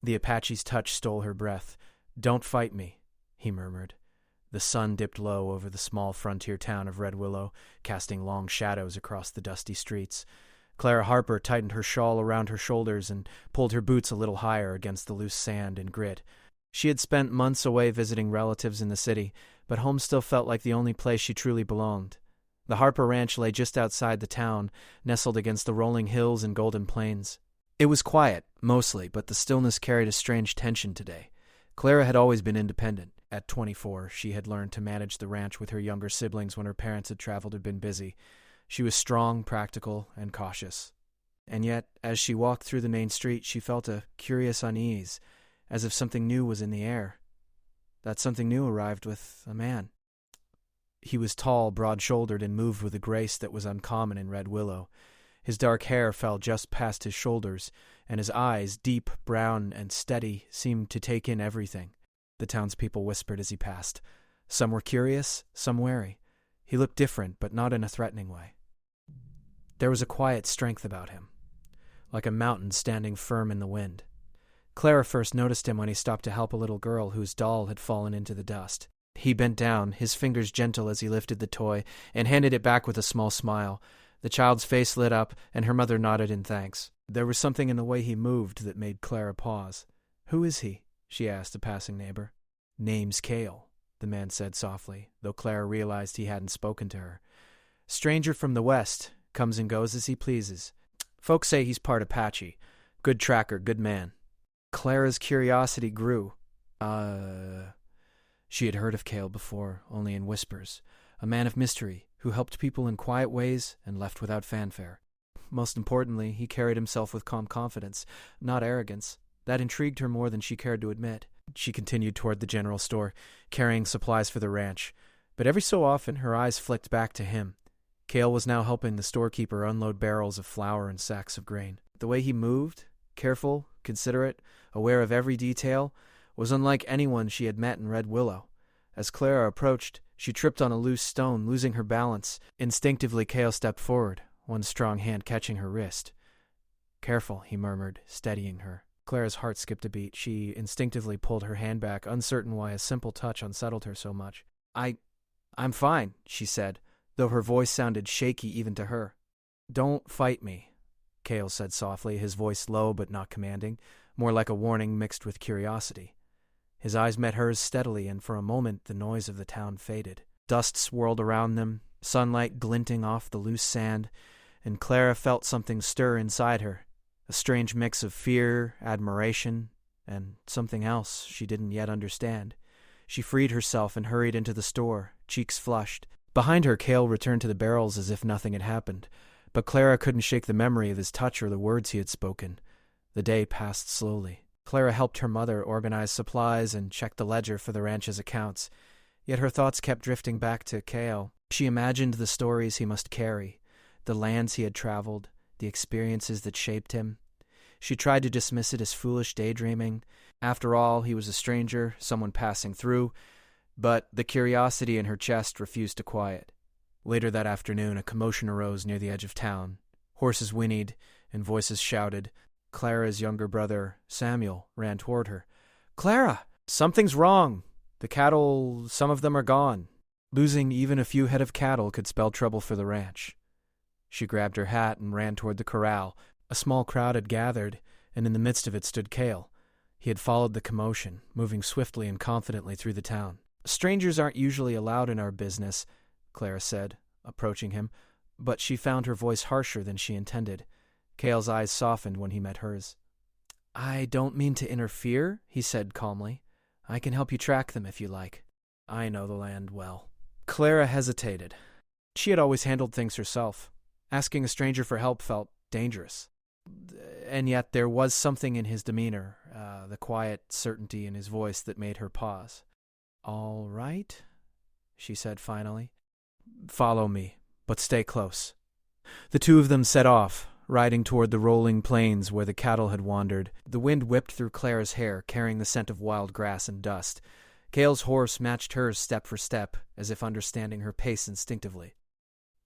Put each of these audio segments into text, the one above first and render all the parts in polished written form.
The Apache's touch stole her breath. "Don't fight me," he murmured. The sun dipped low over the small frontier town of Red Willow, casting long shadows across the dusty streets. Clara Harper tightened her shawl around her shoulders and pulled her boots a little higher against the loose sand and grit. She had spent months away visiting relatives in the city, but home still felt like the only place she truly belonged. The Harper Ranch lay just outside the town, nestled against the rolling hills and golden plains. It was quiet, mostly, but the stillness carried a strange tension today. Clara had always been independent. At 24, she had learned to manage the ranch with her younger siblings when her parents had traveled or been busy. She was strong, practical, and cautious. And yet, as she walked through the main street, she felt a curious unease, as if something new was in the air. That something new arrived with a man. He was tall, broad-shouldered, and moved with a grace that was uncommon in Red Willow. His dark hair fell just past his shoulders, and his eyes, deep, brown, and steady, seemed to take in everything. The townspeople whispered as he passed. Some were curious, some wary. He looked different, but not in a threatening way. There was a quiet strength about him, like a mountain standing firm in the wind. Clara first noticed him when he stopped to help a little girl whose doll had fallen into the dust. He bent down, his fingers gentle as he lifted the toy, and handed it back with a small smile. The child's face lit up, and her mother nodded in thanks. There was something in the way he moved that made Clara pause. "Who is he?" she asked a passing neighbor. "Name's Cale," the man said softly, though Clara realized he hadn't spoken to her. "Stranger from the west, comes and goes as he pleases. Folks say he's part Apache. Good tracker, good man." Clara's curiosity grew. She had heard of Cale before, only in whispers. A man of mystery, who helped people in quiet ways and left without fanfare. Most importantly, he carried himself with calm confidence, not arrogance. That intrigued her more than she cared to admit. She continued toward the general store, carrying supplies for the ranch. But every so often, her eyes flicked back to him. Cale was now helping the storekeeper unload barrels of flour and sacks of grain. The way he moved, careful, considerate, aware of every detail, was unlike anyone she had met in Red Willow. As Clara approached, she tripped on a loose stone, losing her balance. Instinctively, Cale stepped forward, one strong hand catching her wrist. "Careful," he murmured, steadying her. Clara's heart skipped a beat. She instinctively pulled her hand back, uncertain why a simple touch unsettled her so much. I'm fine," she said, though her voice sounded shaky even to her. "Don't fight me," Cale said softly, his voice low but not commanding, more like a warning mixed with curiosity. His eyes met hers steadily, and for a moment the noise of the town faded. Dust swirled around them, sunlight glinting off the loose sand, and Clara felt something stir inside her, a strange mix of fear, admiration, and something else she didn't yet understand. She freed herself and hurried into the store, cheeks flushed. Behind her, Cale returned to the barrels as if nothing had happened, but Clara couldn't shake the memory of his touch or the words he had spoken. The day passed slowly. Clara helped her mother organize supplies and check the ledger for the ranch's accounts. Yet her thoughts kept drifting back to Cale. She imagined the stories he must carry, the lands he had traveled, the experiences that shaped him. She tried to dismiss it as foolish daydreaming. After all, he was a stranger, someone passing through, but the curiosity in her chest refused to quiet. Later that afternoon, a commotion arose near the edge of town. Horses whinnied and voices shouted. Clara's younger brother, Samuel, ran toward her. "Clara! Something's wrong! The cattle, some of them are gone." Losing even a few head of cattle could spell trouble for the ranch. She grabbed her hat and ran toward the corral. A small crowd had gathered, and in the midst of it stood Cale. He had followed the commotion, moving swiftly and confidently through the town. "Strangers aren't usually allowed in our business," Clara said, approaching him, but she found her voice harsher than she intended. Cale's eyes softened when he met hers. "I don't mean to interfere," he said calmly. "I can help you track them if you like. I know the land well." Clara hesitated. She had always handled things herself. Asking a stranger for help felt dangerous. And yet there was something in his demeanor, the quiet certainty in his voice that made her pause. "All right," she said finally. "Follow me, but stay close." The two of them set off, riding toward the rolling plains where the cattle had wandered. The wind whipped through Clara's hair, carrying the scent of wild grass and dust. Cale's horse matched hers step for step, as if understanding her pace instinctively.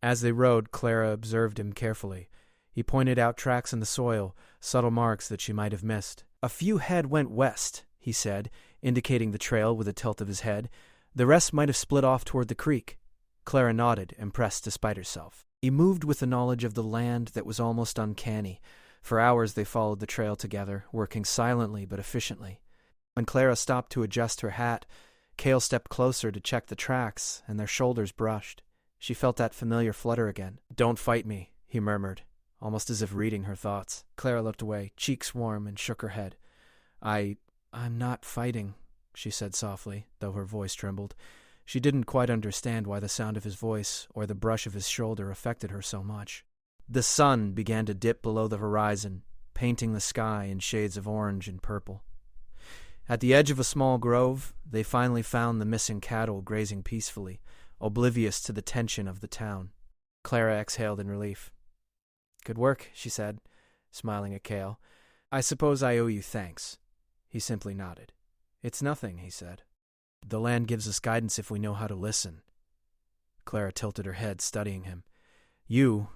As they rode, Clara observed him carefully. He pointed out tracks in the soil, subtle marks that she might have missed. "A few head went west," he said, indicating the trail with a tilt of his head. "The rest might have split off toward the creek." Clara nodded, impressed despite herself. He moved with the knowledge of the land that was almost uncanny. For hours they followed the trail together, working silently but efficiently. When Clara stopped to adjust her hat, Cale stepped closer to check the tracks, and their shoulders brushed. She felt that familiar flutter again. "Don't fight me," he murmured, almost as if reading her thoughts. Clara looked away, cheeks warm, and shook her head. I'm not fighting," she said softly, though her voice trembled. She didn't quite understand why the sound of his voice or the brush of his shoulder affected her so much. The sun began to dip below the horizon, painting the sky in shades of orange and purple. At the edge of a small grove, they finally found the missing cattle grazing peacefully, oblivious to the tension of the town. Clara exhaled in relief. "Good work," she said, smiling at Cale. "I suppose I owe you thanks." He simply nodded. "It's nothing," he said. "The land gives us guidance if we know how to listen." Clara tilted her head, studying him. You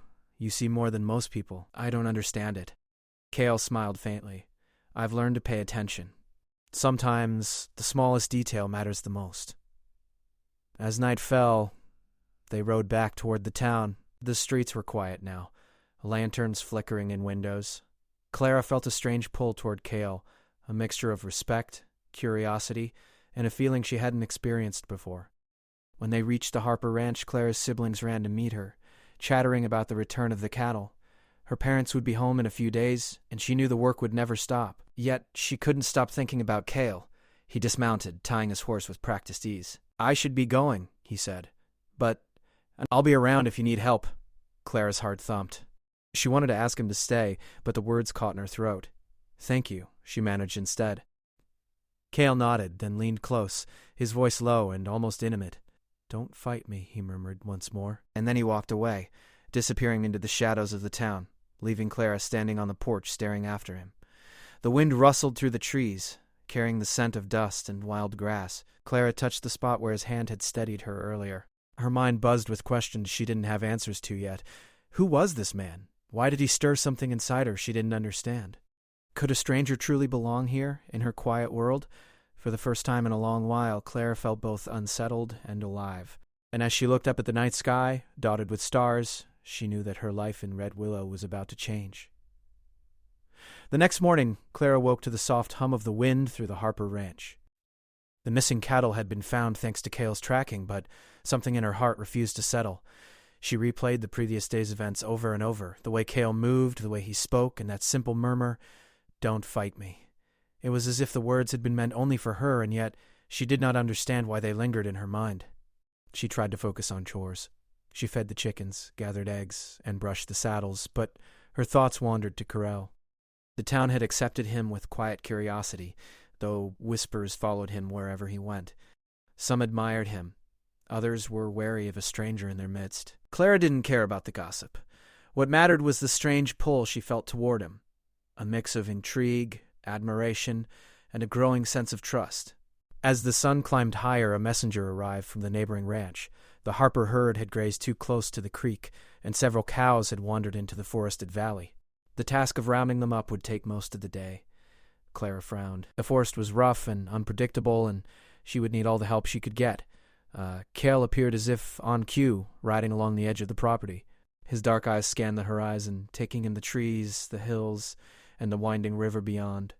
see more than most people. I don't understand it." Cale smiled faintly. "I've learned to pay attention. Sometimes the smallest detail matters the most." As night fell, they rode back toward the town. The streets were quiet now, lanterns flickering in windows. Clara felt a strange pull toward Cale, a mixture of respect, curiosity, and a feeling she hadn't experienced before. When they reached the Harper Ranch, Clara's siblings ran to meet her, chattering about the return of the cattle. Her parents would be home in a few days, and she knew the work would never stop. Yet she couldn't stop thinking about Cale. He dismounted, tying his horse with practiced ease. "I should be going," he said. "But I'll be around if you need help." Clara's heart thumped. She wanted to ask him to stay, but the words caught in her throat. "Thank you," she managed instead. Cale nodded, then leaned close, his voice low and almost intimate. "Don't fight me," he murmured once more, and then he walked away, disappearing into the shadows of the town, leaving Clara standing on the porch staring after him. The wind rustled through the trees, carrying the scent of dust and wild grass. Clara touched the spot where his hand had steadied her earlier. Her mind buzzed with questions she didn't have answers to yet. Who was this man? Why did he stir something inside her she didn't understand? Could a stranger truly belong here, in her quiet world? For the first time in a long while, Clara felt both unsettled and alive. And as she looked up at the night sky, dotted with stars, she knew that her life in Red Willow was about to change. The next morning, Clara woke to the soft hum of the wind through the Harper Ranch. The missing cattle had been found thanks to Cale's tracking, but something in her heart refused to settle. She replayed the previous day's events over and over, the way Cale moved, the way he spoke, and that simple murmur, "Don't fight me." It was as if the words had been meant only for her, and yet she did not understand why they lingered in her mind. She tried to focus on chores. She fed the chickens, gathered eggs, and brushed the saddles, but her thoughts wandered to Corral. The town had accepted him with quiet curiosity, though whispers followed him wherever he went. Some admired him. Others were wary of a stranger in their midst. Clara didn't care about the gossip. What mattered was the strange pull she felt toward him, a mix of intrigue, admiration, and a growing sense of trust. As the sun climbed higher, a messenger arrived from the neighboring ranch. The Harper herd had grazed too close to the creek, and several cows had wandered into the forested valley. The task of rounding them up would take most of the day. Clara frowned. The forest was rough and unpredictable, and she would need all the help she could get. Cale appeared as if on cue, riding along the edge of the property. His dark eyes scanned the horizon, taking in the trees, the hills, and the winding river beyond.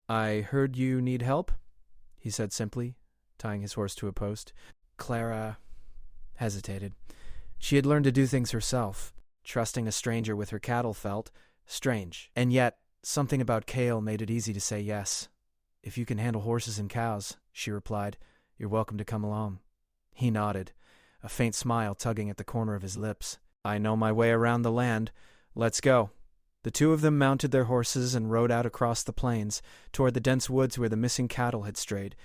"I heard you need help?" he said simply, tying his horse to a post. Clara hesitated. She had learned to do things herself. Trusting a stranger with her cattle felt strange, and yet something about Cale made it easy to say yes. "If you can handle horses and cows," she replied, "you're welcome to come along." He nodded, a faint smile tugging at the corner of his lips. "I know my way around the land. Let's go." The two of them mounted their horses and rode out across the plains, toward the dense woods where the missing cattle had strayed.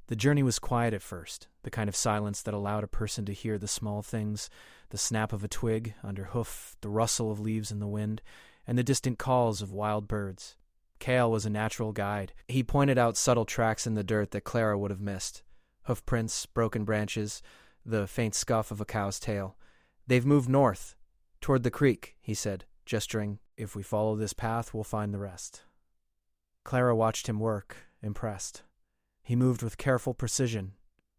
The journey was quiet at first, the kind of silence that allowed a person to hear the small things, the snap of a twig under hoof, the rustle of leaves in the wind, and the distant calls of wild birds. Cale was a natural guide. He pointed out subtle tracks in the dirt that Clara would have missed. Hoof prints, broken branches, the faint scuff of a cow's tail. "They've moved north, toward the creek," he said, gesturing. "If we follow this path, we'll find the rest." Clara watched him work, impressed. He moved with careful precision,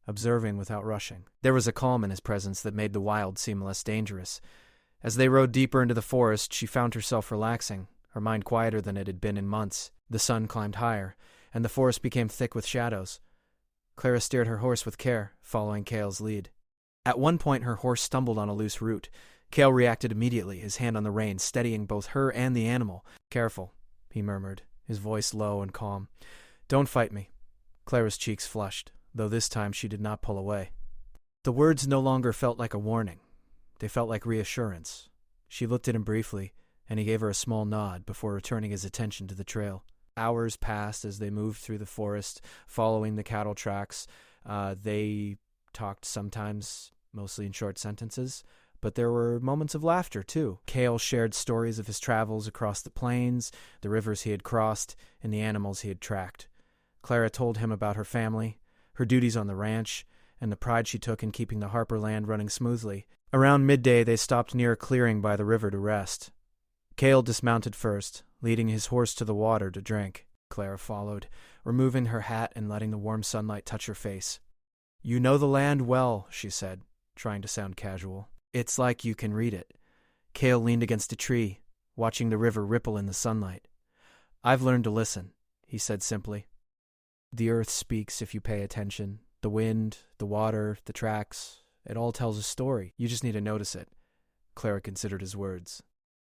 observing without rushing. There was a calm in his presence that made the wild seem less dangerous. As they rode deeper into the forest, she found herself relaxing, her mind quieter than it had been in months. The sun climbed higher, and the forest became thick with shadows. Clara steered her horse with care, following Cale's lead. At one point, her horse stumbled on a loose root. Cale reacted immediately, his hand on the rein, steadying both her and the animal. "Careful," he murmured, his voice low and calm. "Don't fight me." Clara's cheeks flushed, though this time she did not pull away. The words no longer felt like a warning. They felt like reassurance. She looked at him briefly, and he gave her a small nod before returning his attention to the trail. Hours passed as they moved through the forest, following the cattle tracks. They talked sometimes, mostly in short sentences, but there were moments of laughter, too. Cale shared stories of his travels across the plains, the rivers he had crossed, and the animals he had tracked. Clara told him about her family, her duties on the ranch, and the pride she took in keeping the Harper land running smoothly. Around midday, they stopped near a clearing by the river to rest. Cale dismounted first, leading his horse to the water to drink. Clara followed, removing her hat and letting the warm sunlight touch her face. "You know the land well," she said, trying to sound casual. "It's like you can read it." Cale leaned against a tree, watching the river ripple in the sunlight. "I've learned to listen," he said simply. "The earth speaks if you pay attention. The wind, the water, the tracks, it all tells a story. You just need to notice it." Clara considered his words.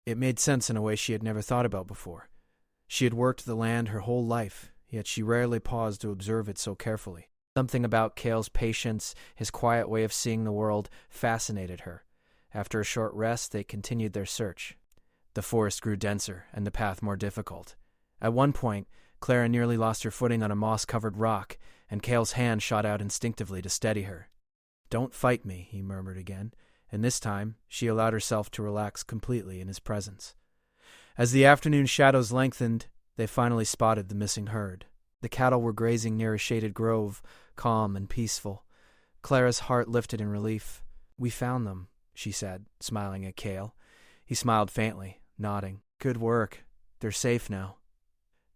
It made sense in a way she had never thought about before. She had worked the land her whole life, yet she rarely paused to observe it so carefully. Something about Cale's patience, his quiet way of seeing the world, fascinated her. After a short rest, they continued their search. The forest grew denser, and the path more difficult. At one point, Clara nearly lost her footing on a moss-covered rock, and Cale's hand shot out instinctively to steady her. "Don't fight me," he murmured again, and this time she allowed herself to relax completely in his presence. As the afternoon shadows lengthened, they finally spotted the missing herd. The cattle were grazing near a shaded grove, calm and peaceful. Clara's heart lifted in relief. "We found them," she said, smiling at Cale. He smiled faintly, nodding. "Good work. They're safe now."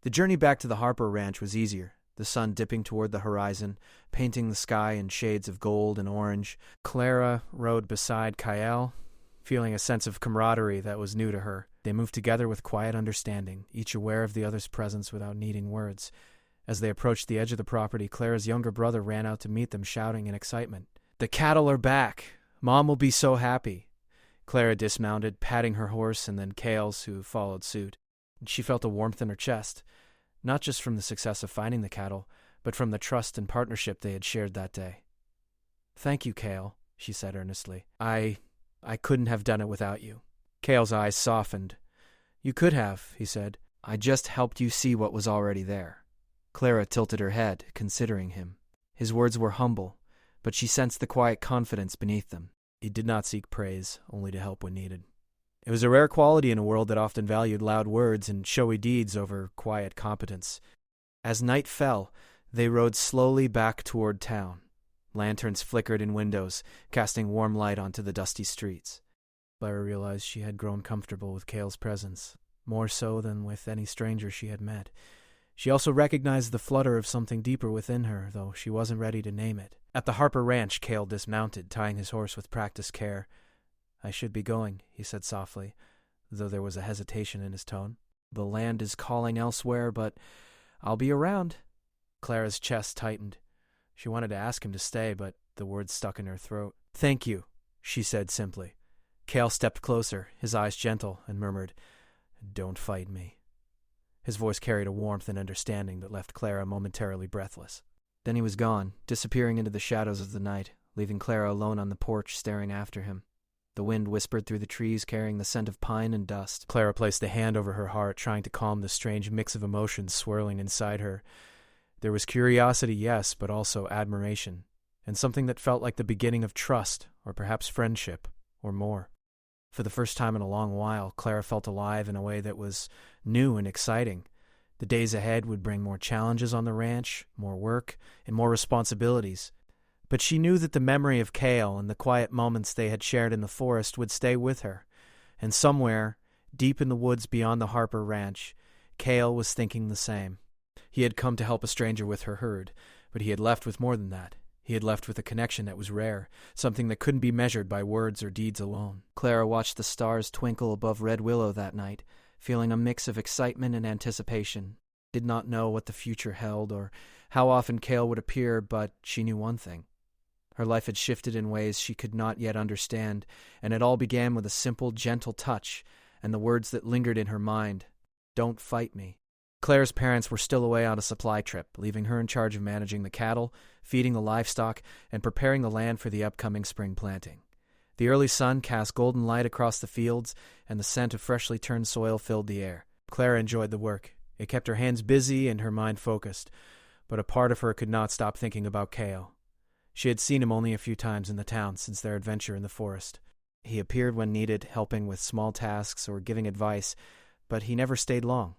The journey back to the Harper Ranch was easier, the sun dipping toward the horizon, painting the sky in shades of gold and orange. Clara rode beside Cale, feeling a sense of camaraderie that was new to her. They moved together with quiet understanding, each aware of the other's presence without needing words. As they approached the edge of the property, Clara's younger brother ran out to meet them, shouting in excitement. "The cattle are back! Mom will be so happy!" Clara dismounted, patting her horse and then Cale's, who followed suit. She felt a warmth in her chest, not just from the success of finding the cattle, but from the trust and partnership they had shared that day. "Thank you, Cale," she said earnestly. I couldn't have done it without you." Cale's eyes softened. "You could have," he said. "I just helped you see what was already there." Clara tilted her head, considering him. His words were humble, but she sensed the quiet confidence beneath them. He did not seek praise, only to help when needed. It was a rare quality in a world that often valued loud words and showy deeds over quiet competence. As night fell, they rode slowly back toward town. Lanterns flickered in windows, casting warm light onto the dusty streets. Clara realized she had grown comfortable with Cale's presence, more so than with any stranger she had met. She also recognized the flutter of something deeper within her, though she wasn't ready to name it. At the Harper Ranch, Cale dismounted, tying his horse with practiced care. "I should be going," he said softly, though there was a hesitation in his tone. "The land is calling elsewhere, but I'll be around." Clara's chest tightened. She wanted to ask him to stay, but the words stuck in her throat. "Thank you," she said simply. Cale stepped closer, his eyes gentle, and murmured, "Don't fight me." His voice carried a warmth and understanding that left Clara momentarily breathless. Then he was gone, disappearing into the shadows of the night, leaving Clara alone on the porch staring after him. The wind whispered through the trees, carrying the scent of pine and dust. Clara placed a hand over her heart, trying to calm the strange mix of emotions swirling inside her. There was curiosity, yes, but also admiration, and something that felt like the beginning of trust, or perhaps friendship, or more. For the first time in a long while, Clara felt alive in a way that was new and exciting. The days ahead would bring more challenges on the ranch, more work, and more responsibilities. But she knew that the memory of Cale and the quiet moments they had shared in the forest would stay with her. And somewhere, deep in the woods beyond the Harper Ranch, Cale was thinking the same. He had come to help a stranger with her herd, but he had left with more than that. He had left with a connection that was rare, something that couldn't be measured by words or deeds alone. Clara watched the stars twinkle above Red Willow that night, feeling a mix of excitement and anticipation. Did not know what the future held or how often Cale would appear, but she knew one thing. Her life had shifted in ways she could not yet understand, and it all began with a simple, gentle touch and the words that lingered in her mind, "Don't fight me." Claire's parents were still away on a supply trip, leaving her in charge of managing the cattle, feeding the livestock, and preparing the land for the upcoming spring planting. The early sun cast golden light across the fields, and the scent of freshly turned soil filled the air. Clara enjoyed the work. It kept her hands busy and her mind focused, but a part of her could not stop thinking about Cale. She had seen him only a few times in the town since their adventure in the forest. He appeared when needed, helping with small tasks or giving advice, but he never stayed long.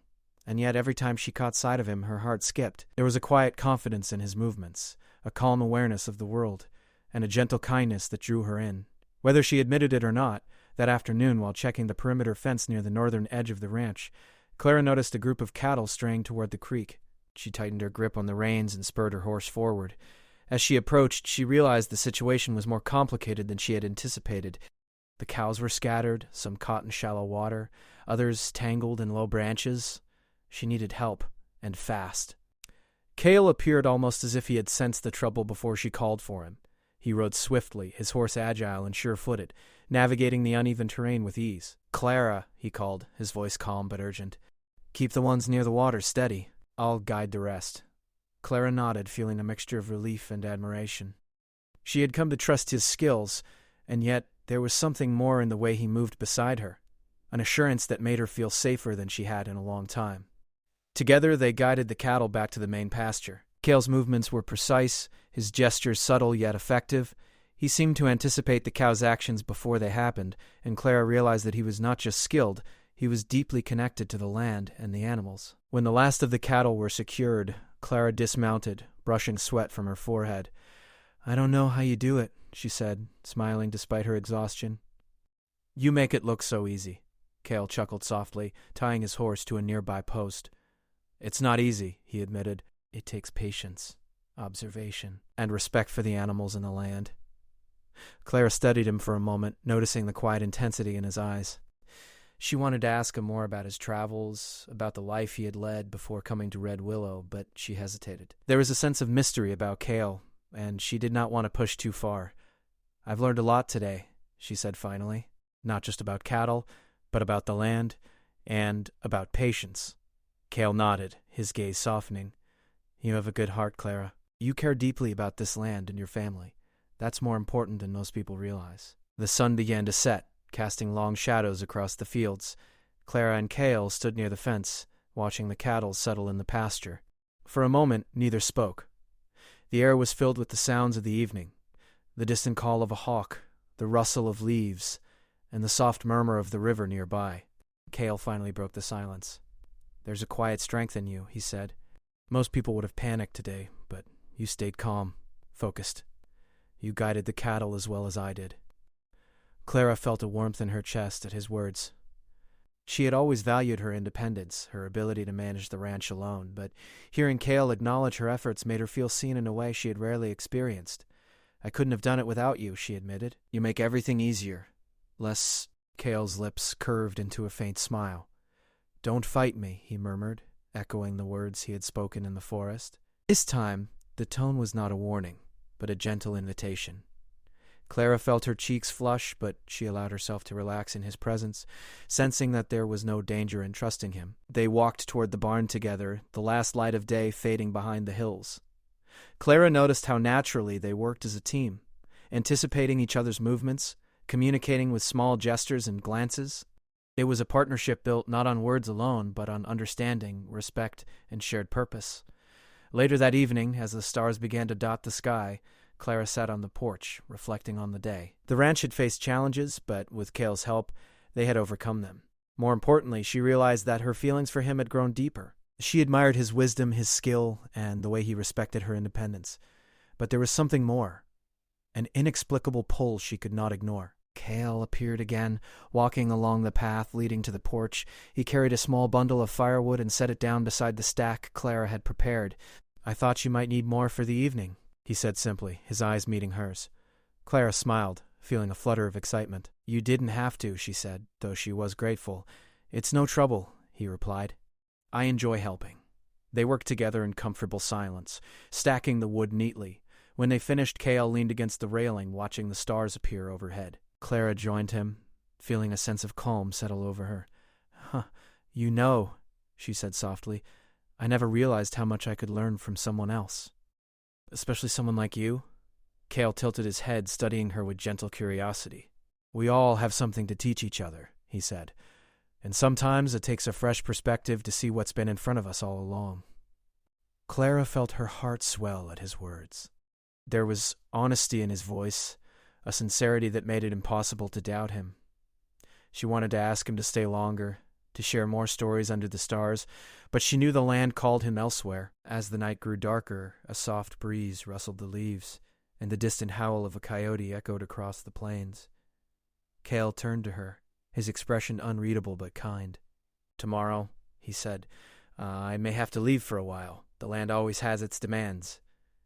And yet every time she caught sight of him, her heart skipped. There was a quiet confidence in his movements, a calm awareness of the world, and a gentle kindness that drew her in. Whether she admitted it or not, that afternoon while checking the perimeter fence near the northern edge of the ranch, Clara noticed a group of cattle straying toward the creek. She tightened her grip on the reins and spurred her horse forward. As she approached, she realized the situation was more complicated than she had anticipated. The cows were scattered, some caught in shallow water, others tangled in low branches. She needed help, and fast. Cale appeared almost as if he had sensed the trouble before she called for him. He rode swiftly, his horse agile and sure-footed, navigating the uneven terrain with ease. "Clara," he called, his voice calm but urgent. "Keep the ones near the water steady. I'll guide the rest." Clara nodded, feeling a mixture of relief and admiration. She had come to trust his skills, and yet there was something more in the way he moved beside her, an assurance that made her feel safer than she had in a long time. Together they guided the cattle back to the main pasture. Cale's movements were precise, his gestures subtle yet effective. He seemed to anticipate the cows' actions before they happened, and Clara realized that he was not just skilled, he was deeply connected to the land and the animals. When the last of the cattle were secured, Clara dismounted, brushing sweat from her forehead. "I don't know how you do it," she said, smiling despite her exhaustion. "You make it look so easy," Cale chuckled softly, tying his horse to a nearby post. "It's not easy," he admitted. "It takes patience, observation, and respect for the animals and the land." Clara studied him for a moment, noticing the quiet intensity in his eyes. She wanted to ask him more about his travels, about the life he had led before coming to Red Willow, but she hesitated. There was a sense of mystery about Cale, and she did not want to push too far. "I've learned a lot today," she said finally. "Not just about cattle, but about the land, and about patience." Cale nodded, his gaze softening. "You have a good heart, Clara. You care deeply about this land and your family. That's more important than most people realize." The sun began to set, casting long shadows across the fields. Clara and Cale stood near the fence, watching the cattle settle in the pasture. For a moment, neither spoke. The air was filled with the sounds of the evening, the distant call of a hawk, the rustle of leaves, and the soft murmur of the river nearby. Cale finally broke the silence. "There's a quiet strength in you," he said. "Most people would have panicked today, but you stayed calm, focused. You guided the cattle as well as I did." Clara felt a warmth in her chest at his words. She had always valued her independence, her ability to manage the ranch alone, but hearing Cale acknowledge her efforts made her feel seen in a way she had rarely experienced. "I couldn't have done it without you," she admitted. "You make everything easier. Less—" Cale's lips curved into a faint smile. "Don't fight me," he murmured, echoing the words he had spoken in the forest. This time, the tone was not a warning, but a gentle invitation. Clara felt her cheeks flush, but she allowed herself to relax in his presence, sensing that there was no danger in trusting him. They walked toward the barn together, the last light of day fading behind the hills. Clara noticed how naturally they worked as a team, anticipating each other's movements, communicating with small gestures and glances. It was a partnership built not on words alone, but on understanding, respect, and shared purpose. Later that evening, as the stars began to dot the sky, Clara sat on the porch, reflecting on the day. The ranch had faced challenges, but with Cale's help, they had overcome them. More importantly, she realized that her feelings for him had grown deeper. She admired his wisdom, his skill, and the way he respected her independence. But there was something more, an inexplicable pull she could not ignore. Cale appeared again, walking along the path leading to the porch. He carried a small bundle of firewood and set it down beside the stack Clara had prepared. "I thought you might need more for the evening," he said simply, his eyes meeting hers. Clara smiled, feeling a flutter of excitement. "You didn't have to," she said, though she was grateful. "It's no trouble," he replied. "I enjoy helping." They worked together in comfortable silence, stacking the wood neatly. When they finished, Cale leaned against the railing, watching the stars appear overhead. Clara joined him, feeling a sense of calm settle over her. You know," she said softly, "I never realized how much I could learn from someone else." "Especially someone like you?" Cale tilted his head, studying her with gentle curiosity. "We all have something to teach each other," he said, "and sometimes it takes a fresh perspective to see what's been in front of us all along." Clara felt her heart swell at his words. There was honesty in his voice, a sincerity that made it impossible to doubt him. She wanted to ask him to stay longer, to share more stories under the stars, but she knew the land called him elsewhere. As the night grew darker, a soft breeze rustled the leaves, and the distant howl of a coyote echoed across the plains. Cale turned to her, his expression unreadable but kind. "Tomorrow," he said, "I may have to leave for a while. The land always has its demands."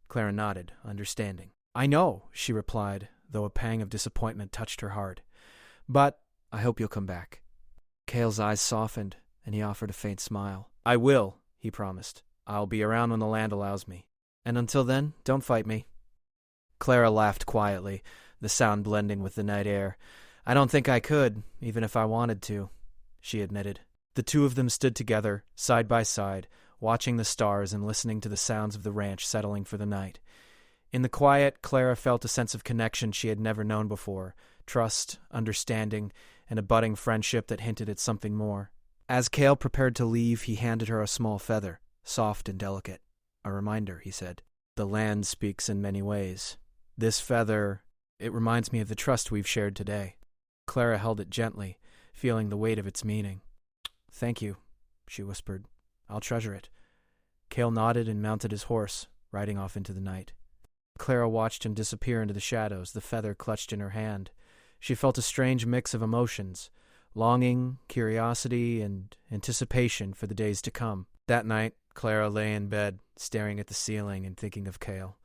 Clara nodded, understanding. "I know," she replied, though a pang of disappointment touched her heart. "But I hope you'll come back." Cale's eyes softened, and he offered a faint smile. "I will," he promised. "I'll be around when the land allows me. And until then, don't fight me." Clara laughed quietly, the sound blending with the night air. "I don't think I could, even if I wanted to," she admitted. The two of them stood together, side by side, watching the stars and listening to the sounds of the ranch settling for the night. In the quiet, Clara felt a sense of connection she had never known before, trust, understanding, and a budding friendship that hinted at something more. As Cale prepared to leave, he handed her a small feather, soft and delicate. "A reminder," he said. "The land speaks in many ways. This feather, it reminds me of the trust we've shared today." Clara held it gently, feeling the weight of its meaning. "Thank you," she whispered. "I'll treasure it." Cale nodded and mounted his horse, riding off into the night. Clara watched him disappear into the shadows, the feather clutched in her hand. She felt a strange mix of emotions, longing, curiosity, and anticipation for the days to come. That night, Clara lay in bed, staring at the ceiling and thinking of Cale.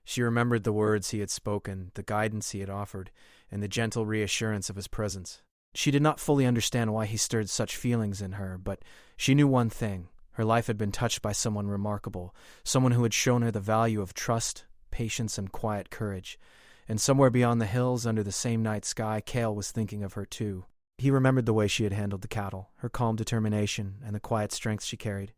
She remembered the words he had spoken, the guidance he had offered, and the gentle reassurance of his presence. She did not fully understand why he stirred such feelings in her, but she knew one thing. Her life had been touched by someone remarkable, someone who had shown her the value of trust, patience, and quiet courage. And somewhere beyond the hills, under the same night sky, Cale was thinking of her too. He remembered the way she had handled the cattle, her calm determination, and the quiet strength she carried.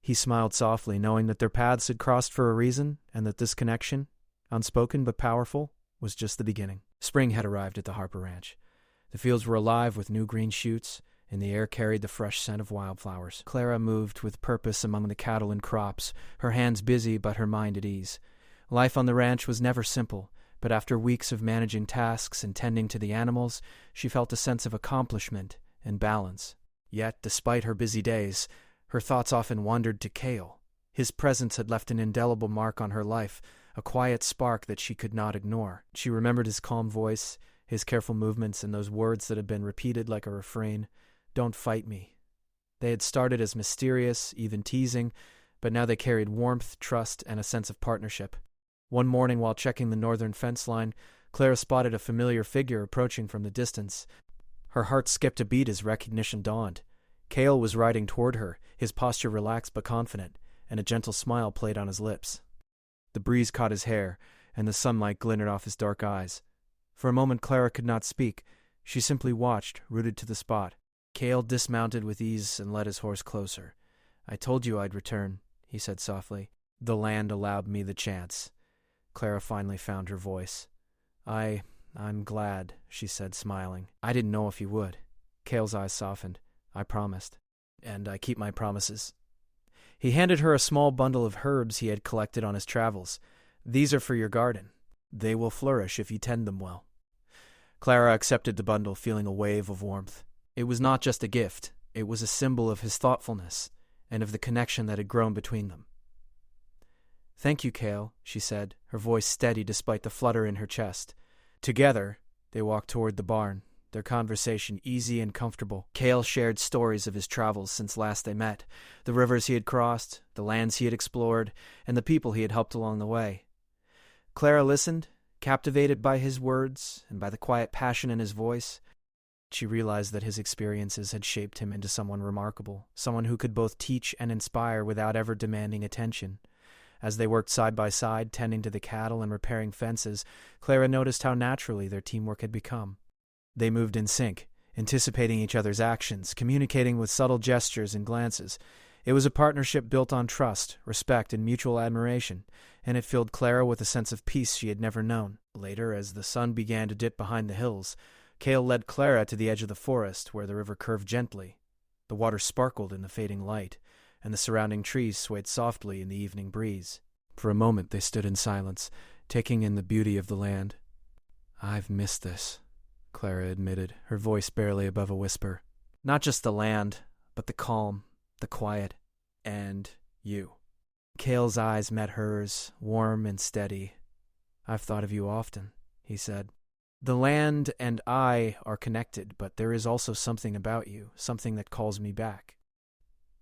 He smiled softly, knowing that their paths had crossed for a reason, and that this connection, unspoken but powerful, was just the beginning. Spring had arrived at the Harper Ranch. The fields were alive with new green shoots, and the air carried the fresh scent of wildflowers. Clara moved with purpose among the cattle and crops, her hands busy but her mind at ease. Life on the ranch was never simple, but after weeks of managing tasks and tending to the animals, she felt a sense of accomplishment and balance. Yet, despite her busy days, her thoughts often wandered to Cale. His presence had left an indelible mark on her life, a quiet spark that she could not ignore. She remembered his calm voice, his careful movements, and those words that had been repeated like a refrain, "Don't fight me." They had started as mysterious, even teasing, but now they carried warmth, trust, and a sense of partnership. One morning, while checking the northern fence line, Clara spotted a familiar figure approaching from the distance. Her heart skipped a beat as recognition dawned. Cale was riding toward her, his posture relaxed but confident, and a gentle smile played on his lips. The breeze caught his hair, and the sunlight glinted off his dark eyes. For a moment Clara could not speak. She simply watched, rooted to the spot. Cale dismounted with ease and led his horse closer. "I told you I'd return," he said softly. "The land allowed me the chance." Clara finally found her voice. I'm glad," she said, smiling. "I didn't know if you would." Cale's eyes softened. "I promised. And I keep my promises." He handed her a small bundle of herbs he had collected on his travels. "These are for your garden. They will flourish if you tend them well." Clara accepted the bundle, feeling a wave of warmth. It was not just a gift. It was a symbol of his thoughtfulness and of the connection that had grown between them. "Thank you, Cale," she said, her voice steady despite the flutter in her chest. Together, They walked toward the barn, their conversation easy and comfortable. Cale shared stories of his travels since last they met, the rivers he had crossed, the lands he had explored, and the people he had helped along the way. Clara listened, captivated by his words and by the quiet passion in his voice. She realized that his experiences had shaped him into someone remarkable, someone who could both teach and inspire without ever demanding attention. As they worked side by side, tending to the cattle and repairing fences, Clara noticed how naturally their teamwork had become. They moved in sync, anticipating each other's actions, communicating with subtle gestures and glances. It was a partnership built on trust, respect, and mutual admiration, and it filled Clara with a sense of peace she had never known. Later, as the sun began to dip behind the hills, Cale led Clara to the edge of the forest, where the river curved gently. The water sparkled in the fading light, and the surrounding trees swayed softly in the evening breeze. For a moment they stood in silence, taking in the beauty of the land. "I've missed this," Clara admitted, her voice barely above a whisper. "Not just the land, but the calm, the quiet, and you." Cale's eyes met hers, warm and steady. "I've thought of you often," he said. "The land and I are connected, but there is also something about you, something that calls me back."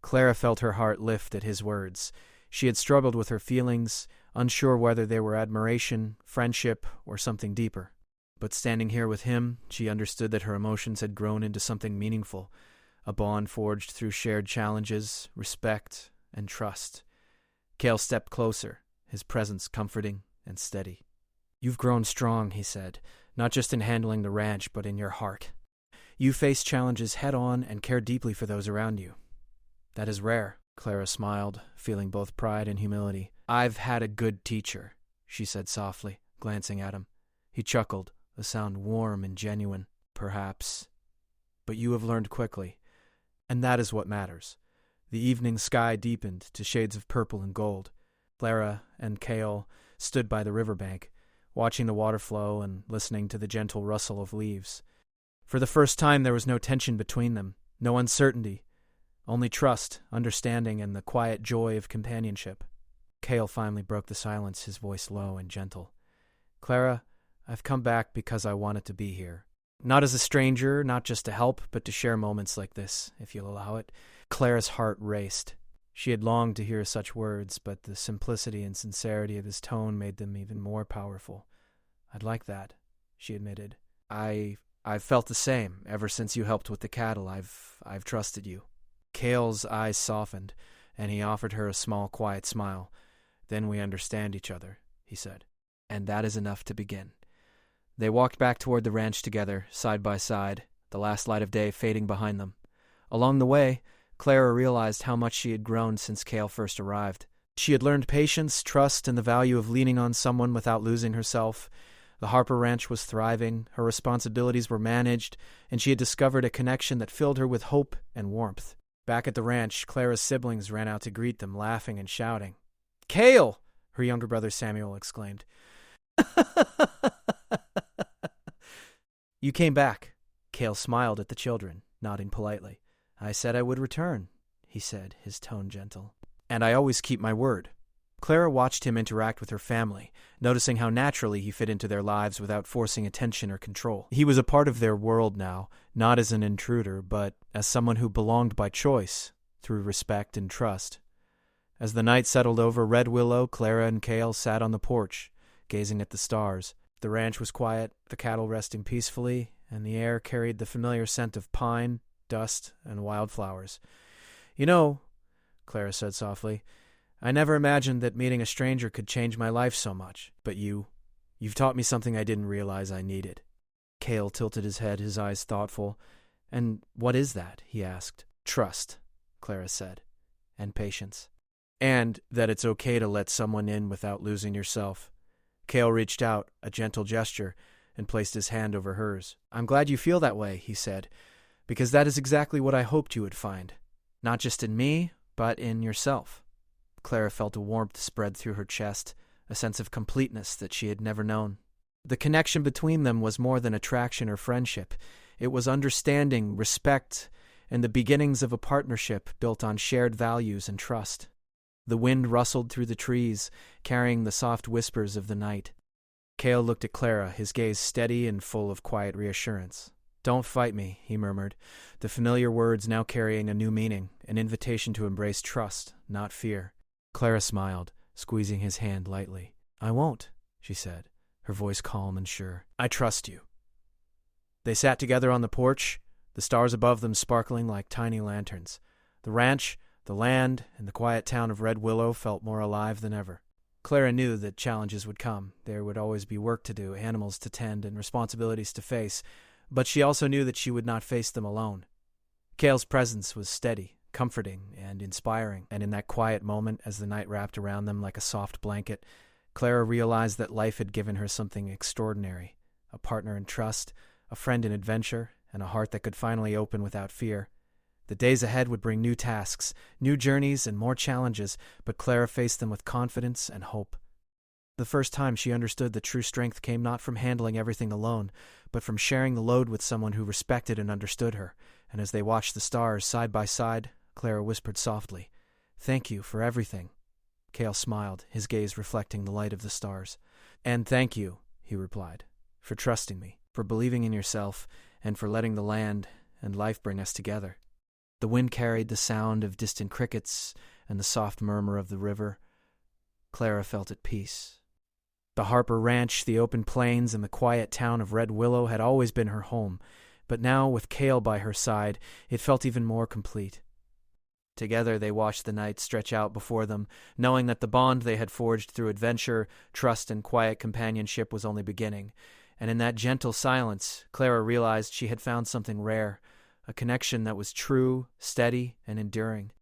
Clara felt her heart lift at his words. She had struggled with her feelings, unsure whether they were admiration, friendship, or something deeper. But standing here with him, she understood that her emotions had grown into something meaningful, a bond forged through shared challenges, respect, and trust. Cale stepped closer, his presence comforting and steady. "You've grown strong," he said, "not just in handling the ranch, but in your heart. You face challenges head-on and care deeply for those around you. That is rare." Clara smiled, feeling both pride and humility. "I've had a good teacher," she said softly, glancing at him. He chuckled, a sound warm and genuine. "Perhaps. But you have learned quickly, and that is what matters." The evening sky deepened to shades of purple and gold. Clara and Cale stood by the riverbank, watching the water flow and listening to the gentle rustle of leaves. For the first time there was no tension between them, no uncertainty, only trust, understanding, and the quiet joy of companionship. Cale finally broke the silence, his voice low and gentle. "Clara, I've come back because I wanted to be here. Not as a stranger, not just to help, but to share moments like this, if you'll allow it." Clara's heart raced. She had longed to hear such words, but the simplicity and sincerity of his tone made them even more powerful. "I'd like that," she admitted. I've felt the same ever since you helped with the cattle. I've trusted you." Cale's eyes softened, and he offered her a small, quiet smile. "Then we understand each other," he said. "And that is enough to begin." They walked back toward the ranch together, side by side, the last light of day fading behind them. Along the way, Clara realized how much she had grown since Cale first arrived. She had learned patience, trust, and the value of leaning on someone without losing herself. The Harper Ranch was thriving, her responsibilities were managed, and she had discovered a connection that filled her with hope and warmth. Back at the ranch, Clara's siblings ran out to greet them, laughing and shouting. "Cale!" her younger brother Samuel exclaimed. "You came back." Cale smiled at the children, nodding politely. "I said I would return," he said, his tone gentle. "And I always keep my word." Clara watched him interact with her family, noticing how naturally he fit into their lives without forcing attention or control. He was a part of their world now, not as an intruder, but as someone who belonged by choice, through respect and trust. As the night settled over Red Willow, Clara and Cale sat on the porch, gazing at the stars. The ranch was quiet, the cattle resting peacefully, and the air carried the familiar scent of pine, dust, and wildflowers. "You know," Clara said softly, "I never imagined that meeting a stranger could change my life so much. But you've taught me something I didn't realize I needed." Cale tilted his head, his eyes thoughtful. "And what is that?" he asked. "Trust," Clara said, "and patience. And that it's okay to let someone in without losing yourself." Cale reached out, a gentle gesture, and placed his hand over hers. "I'm glad you feel that way," he said, "because that is exactly what I hoped you would find. Not just in me, but in yourself." Clara felt a warmth spread through her chest, a sense of completeness that she had never known. The connection between them was more than attraction or friendship. It was understanding, respect, and the beginnings of a partnership built on shared values and trust. The wind rustled through the trees, carrying the soft whispers of the night. Cale looked at Clara, his gaze steady and full of quiet reassurance. "Don't fight me," he murmured, the familiar words now carrying a new meaning, an invitation to embrace trust, not fear. Clara smiled, squeezing his hand lightly. "I won't," she said, her voice calm and sure. "I trust you." They sat together on the porch, the stars above them sparkling like tiny lanterns. The ranch, the land, and the quiet town of Red Willow felt more alive than ever. Clara knew that challenges would come. There would always be work to do, animals to tend, and responsibilities to face, but she also knew that she would not face them alone. Cale's presence was steady, comforting, and inspiring, and in that quiet moment, as the night wrapped around them like a soft blanket, Clara realized that life had given her something extraordinary, a partner in trust, a friend in adventure, and a heart that could finally open without fear. The days ahead would bring new tasks, new journeys, and more challenges, but Clara faced them with confidence and hope. The first time she understood that true strength came not from handling everything alone, but from sharing the load with someone who respected and understood her, and as they watched the stars side by side, Clara whispered softly, "Thank you for everything." Cale smiled, his gaze reflecting the light of the stars. "And thank you," he replied, "for trusting me, for believing in yourself, and for letting the land and life bring us together." The wind carried the sound of distant crickets and the soft murmur of the river. Clara felt at peace. The Harper Ranch, the open plains, and the quiet town of Red Willow had always been her home, but now, with Cale by her side, it felt even more complete. Together they watched the night stretch out before them, knowing that the bond they had forged through adventure, trust, and quiet companionship was only beginning. And in that gentle silence, Clara realized she had found something rare, a connection that was true, steady, and enduring.